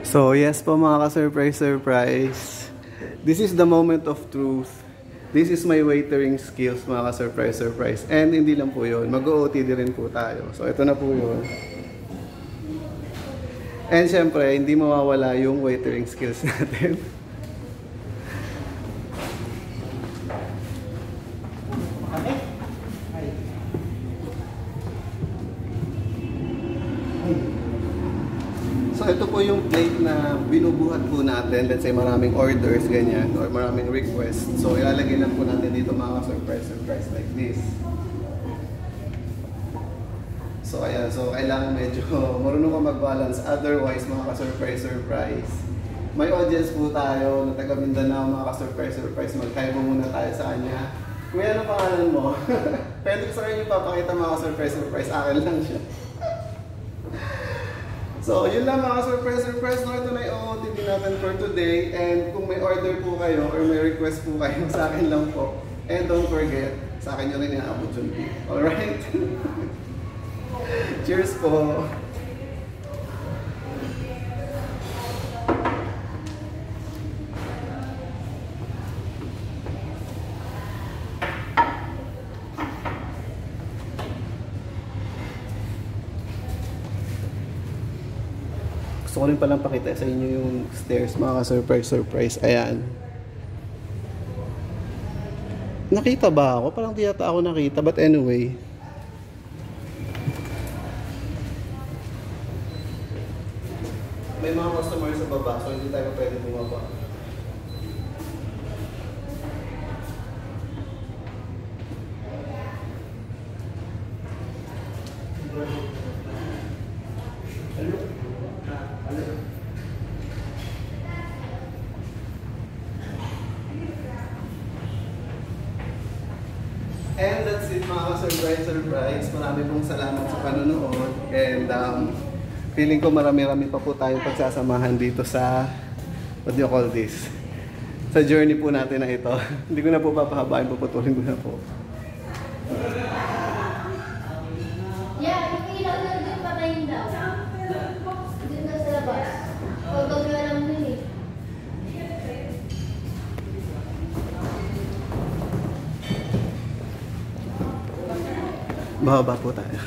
So yes po mga ka-surprise. This is the moment of truth. This is my waitering skills mga ka-surprise. And hindi lang po yun, mag-OOTD rin po tayo. So ito na po yun. And syempre, hindi mawawala yung waitering skills natin. So ito po yung plate na binubuhat po natin. Let's say maraming orders, ganyan, or maraming requests. So ilalagay lang po natin dito mga surprise like this. So ayan, so kailangan medyo marunong ka mag-balance. Otherwise mga ka-surprise. May audience po tayo na taga Mindanao, mga ka-surprise. Mag-hi mo muna tayo sa kanya. Kuya, ano pangalan mo? Pwede ko sa kanya papakita mga ka-surprise. Akin lang siya. So, yun lang mga surprise. No, ito na yung OOTD natin for today. And kung may order po kayo or may request po kayo, sa akin lang po. And don't forget, sa akin nyo rin yung opportunity. Alright? Cheers po! Gusto ko rin palang pakita sa inyo yung stairs mga ka-surprise. Ayan. Nakita ba ako? Parang di yata ako nakita. But anyway. May mga customers sa baba so hindi tayo pwede bumaba. And that's it mga ka-surprise. Marami pong salamat sa panonood. And feeling ko marami-rami pa po tayong pagsasamahan dito sa, what do you call this? Sa journey po natin na ito. Hindi ko na po papahabain, puputulin ko na po. Yeah, yung ilaw na doon patayin daw. Doon na sa labas. Huwag na lang dun eh. Bababa po tayo.